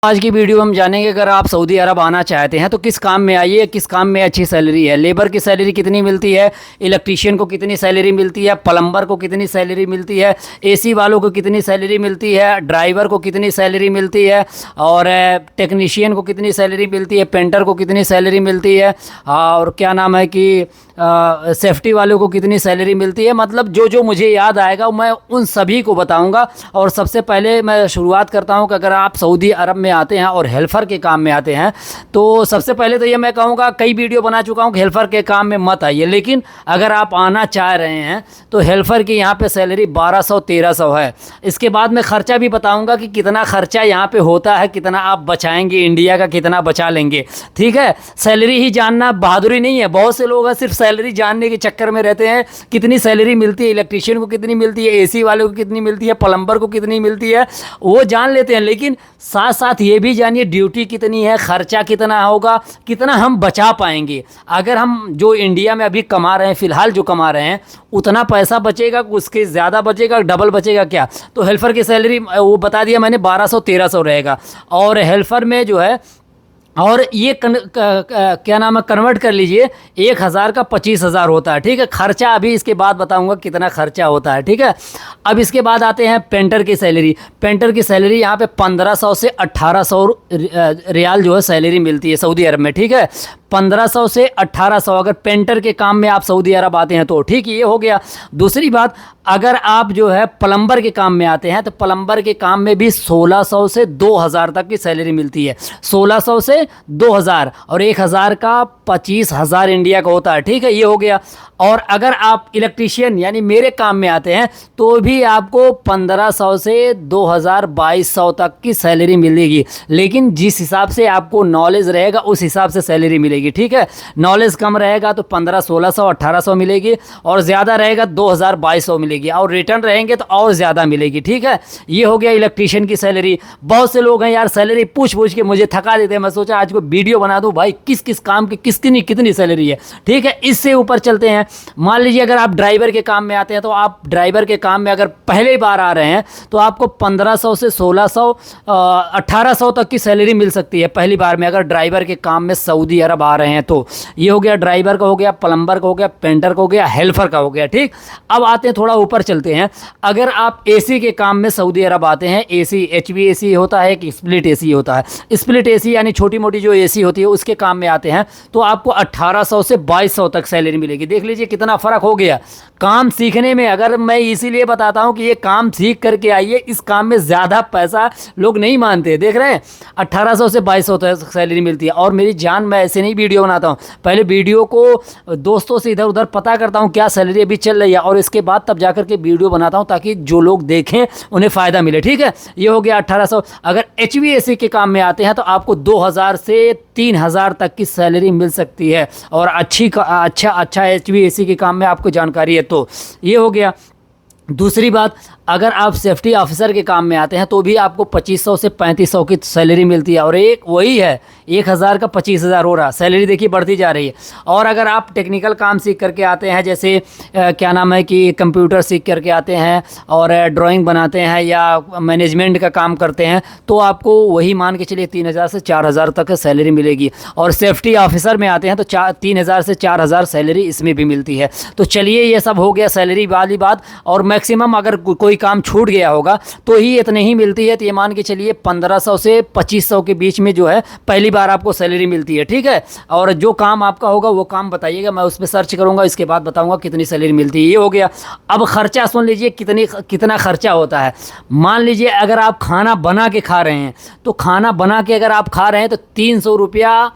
आज की वीडियो में हम जानेंगे अगर आप सऊदी अरब आना चाहते हैं तो किस काम में आइए, किस काम में अच्छी सैलरी है, लेबर की सैलरी कितनी मिलती है, इलेक्ट्रीशियन को कितनी सैलरी मिलती है, प्लम्बर को कितनी सैलरी मिलती है, एसी वालों को कितनी सैलरी मिलती है, ड्राइवर को कितनी सैलरी मिलती है और टेक्नीशियन को कितनी सैलरी मिलती है, पेंटर को कितनी सैलरी मिलती है और क्या नाम है कि सेफ्टी वालों को कितनी सैलरी मिलती है। मतलब जो जो मुझे याद आएगा मैं उन सभी को बताऊंगा। और सबसे पहले मैं शुरुआत करता हूं कि अगर आप सऊदी अरब में आते हैं और हेल्पर के काम में आते हैं तो सबसे पहले तो ये मैं कहूँगा, कई वीडियो बना चुका हूँ कि हेल्पर के काम में मत आइए, लेकिन अगर आप आना चाह रहे हैं तो हेल्पर की यहाँ पे सैलरी 1200-1300 है। इसके बाद मैं ख़र्चा भी बताऊँगा कि कितना ख़र्चा यहाँ पे होता है, कितना आप बचाएँगे, इंडिया का कितना बचा लेंगे। ठीक है, सैलरी ही जानना बहादुरी नहीं है। बहुत से लोग हैं सिर्फ सैलरी जानने के चक्कर में रहते हैं, कितनी सैलरी मिलती है, इलेक्ट्रीशियन को कितनी मिलती है, एसी वालों को कितनी मिलती है, प्लम्बर को कितनी मिलती है, वो जान लेते हैं। लेकिन साथ साथ ये भी जानिए ड्यूटी कितनी है, खर्चा कितना होगा, कितना हम बचा पाएंगे। अगर हम जो इंडिया में अभी कमा रहे हैं, फ़िलहाल जो कमा रहे हैं उतना पैसा बचेगा, उसके ज़्यादा बचेगा, डबल बचेगा क्या? तो हेल्पर की सैलरी वो बता दिया मैंने 1200-1300 रहेगा। और हेल्पर में जो है, और ये क्या नाम है, कन्वर्ट कर लीजिए, 1000 का 25,000 होता है। ठीक है, खर्चा अभी इसके बाद बताऊंगा कितना खर्चा होता है। ठीक है, अब इसके बाद आते हैं पेंटर की सैलरी। पेंटर की सैलरी यहाँ पे 1500 से 1800 रियाल जो है सैलरी मिलती है सऊदी अरब में। ठीक है, 1500 से 1800 अगर पेंटर के काम में आप सऊदी अरब आते हैं तो। ठीक, ये हो गया। दूसरी बात, अगर आप जो है प्लम्बर के काम में आते हैं तो प्लम्बर के काम में भी 1600 से 2000 तक की सैलरी मिलती है। 1600 से 2000 और 1000 का 25,000 इंडिया का होता है। ठीक है, ये हो गया। और अगर आप इलेक्ट्रीशियन यानी मेरे काम में आते हैं तो भी आपको 1500 से 2200 तक की सैलरी मिलेगी। लेकिन जिस हिसाब से आपको नॉलेज रहेगा उस हिसाब से सैलरी मिलेगी। ठीक है, नॉलेज कम रहेगा तो 1500-1600 1800 मिलेगी, और ज़्यादा रहेगा 2200 मिलेगी, और रिटर्न रहेंगे तो और ज़्यादा मिलेगी। ठीक है, ये हो गया इलेक्ट्रीशियन की सैलरी। बहुत से लोग हैं यार सैलरी पूछ पूछ के मुझे थका देते हैं। मैं सोचा आज को वीडियो बना दूं भाई किस किस काम की किसकी कितनी सैलरी है। ठीक है, इससे ऊपर चलते हैं। मान लीजिए अगर आप ड्राइवर के काम में आते हैं तो आप ड्राइवर के काम में अगर पहले बार आ रहे हैं तो आपको 1500 से 1600 1800 तक की सैलरी मिल सकती है पहली बार में, अगर ड्राइवर के काम में सऊदी अरब आ रहे हैं तो। ये हो गया ड्राइवर का, हो गया प्लम्बर का, हो गया पेंटर का, हो गया हेल्पर का, हो गया। ठीक, अब आते हैं थोड़ा ऊपर चलते हैं। अगर आप एसी के काम में सऊदी अरब आते हैं, एसी HVAC होता है कि स्प्लिट एसी होता है, स्प्लिट एसी यानी छोटी मोटी जो एसी होती है उसके काम में आते हैं तो आपको 1800 से 2200 तक सैलरी मिलेगी। देख लीजिए कितना फ़र्क हो गया काम सीखने में। अगर मैं इसीलिए बताता हूं कि ये काम सीख करके आइए, इस काम में ज़्यादा पैसा लोग नहीं मानते। देख रहे हैं 1800 से 2200 तक सैलरी मिलती है। और मेरी जान, मैं ऐसे नहीं वीडियो बनाता हूं, पहले वीडियो को दोस्तों से इधर उधर पता करता हूं क्या सैलरी अभी चल रही है, और इसके बाद तब जाकर के वीडियो बनाता हूं ताकि जो लोग देखें उन्हें फ़ायदा मिले। ठीक है, ये हो गया 1800। अगर HVAC के काम में आते हैं तो आपको 2000 से 3000 तक की सैलरी मिल सकती है, और अच्छा HVAC के काम में आपको जानकारी है तो। ये हो गया। दूसरी बात, अगर आप सेफ्टी ऑफिसर के काम में आते हैं तो भी आपको 2500 से 3500 की सैलरी मिलती है, और एक वही है 1000 का 25,000 हो रहा। सैलरी देखिए बढ़ती जा रही है। और अगर आप टेक्निकल काम सीख करके आते हैं, जैसे क्या नाम है कि कंप्यूटर सीख करके आते हैं और ड्राइंग बनाते हैं या मैनेजमेंट का काम करते हैं तो आपको वही मान के चलिए 3000 से 4000 तक सैलरी मिलेगी। और सेफ्टी ऑफिसर में आते हैं तो 3000 से 4000 सैलरी इसमें भी मिलती है। तो चलिए ये सब हो गया सैलरी वाली बात। और मैक्सिमम अगर कोई काम छूट गया होगा तो ही इतनी ही मिलती है, तो ये मान के चलिए 1500 से 2500 के बीच में जो है पहली बार आपको सैलरी मिलती है। ठीक है, और जो काम आपका होगा वो काम बताइएगा, मैं उस पर सर्च करूंगा, इसके बाद बताऊंगा कितनी सैलरी मिलती है। ये हो गया। अब खर्चा सुन लीजिए कितना खर्चा होता है। मान लीजिए अगर आप खाना बना के खा रहे हैं तो खाना बना के अगर आप खा रहे हैं तो 300 रुपया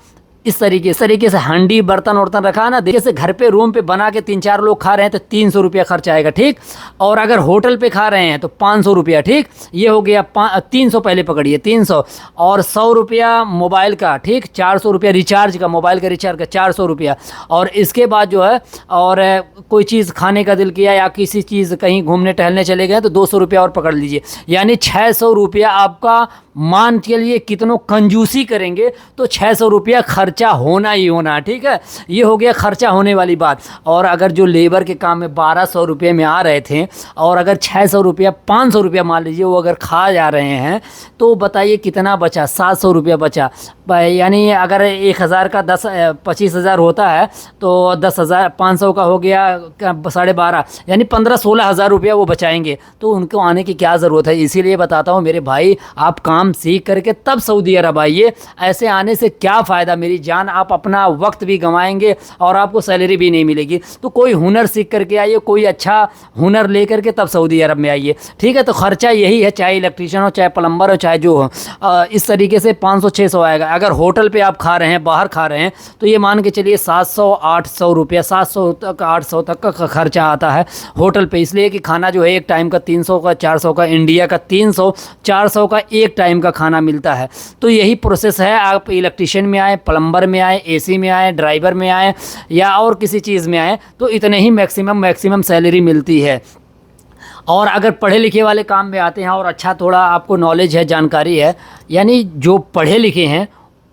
इस तरीके से हांडी बर्तन वर्तन रखा ना, जैसे घर पे रूम पे बना के 3-4 लोग खा रहे हैं तो 300 रुपया खर्च आएगा। ठीक, और अगर होटल पे खा रहे हैं तो 500 रुपया। ठीक, ये हो गया 300, पहले पकड़िए 300, और 100 रुपया मोबाइल का। ठीक, 400 रुपया रिचार्ज का, मोबाइल का रिचार्ज का 400 रुपया। और इसके बाद जो है, और कोई चीज़ खाने का दिल किया या किसी चीज़ कहीं घूमने टहलने चले गए तो 200 रुपया और पकड़ लीजिए, यानी 600 रुपया आपका मान के लिए कितनों कंजूसी करेंगे तो 600 रुपया खर्चा होना ही होना। ठीक है, ये हो गया खर्चा होने वाली बात। और अगर जो लेबर के काम में 1200 रुपये में आ रहे थे और अगर 600 रुपया 500 रुपया मान लीजिए वो अगर खा जा रहे हैं तो बताइए कितना बचा, 700 रुपया बचा। यानी अगर 1000 का 25,000 होता है तो 10,500 का हो गया 12.5, यानी 15-16 हज़ार रुपया वो बचाएंगे। तो उनको आने की क्या ज़रूरत है। इसीलिए बताता हूँ मेरे भाई, आप काम सीख करके तब सऊदी अरब आइए। ऐसे आने से क्या फ़ायदा मेरी जान, आप अपना वक्त भी गंवाएंगे और आपको सैलरी भी नहीं मिलेगी। तो कोई हुनर सीख करके आइए, कोई अच्छा हुनर ले करके तब सऊदी अरब में आइए। ठीक है, तो ख़र्चा यही है, चाहे इलेक्ट्रीशियन हो, चाहे प्लम्बर हो, चाहे जो हो। इस तरीके से 500-600 आएगा। अगर होटल पे आप खा रहे हैं, बाहर खा रहे हैं, तो ये मान के चलिए 700-800 रुपया, 700 तक 800 तक का खर्चा आता है होटल पे। इसलिए कि खाना जो है एक टाइम का 300 का, 400 का, इंडिया का 300-400 का एक टाइम का खाना मिलता है। तो यही प्रोसेस है। आप इलेक्ट्रीशियन में आए, प्लम्बर में आए, एसी में आए, ड्राइवर में आए या और किसी चीज़ में आए तो इतने ही मैक्सिमम सैलरी मिलती है। और अगर पढ़े लिखे वाले काम में आते हैं और अच्छा थोड़ा आपको नॉलेज है, जानकारी है, यानी जो पढ़े लिखे हैं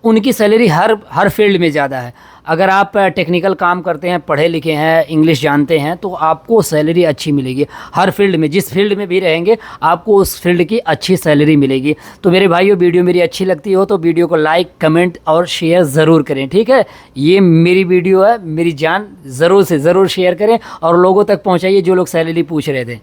उनकी सैलरी हर फील्ड में ज़्यादा है। अगर आप टेक्निकल काम करते हैं, पढ़े लिखे हैं, इंग्लिश जानते हैं तो आपको सैलरी अच्छी मिलेगी। हर फील्ड में, जिस फील्ड में भी रहेंगे आपको उस फील्ड की अच्छी सैलरी मिलेगी। तो मेरे भाइयों, वीडियो मेरी अच्छी लगती हो तो वीडियो को लाइक, कमेंट और शेयर ज़रूर करें। ठीक है, ये मेरी वीडियो है, मेरी जान, ज़रूर से ज़रूर शेयर करें और लोगों तक पहुँचाइए जो लोग सैलरी पूछ रहे थे।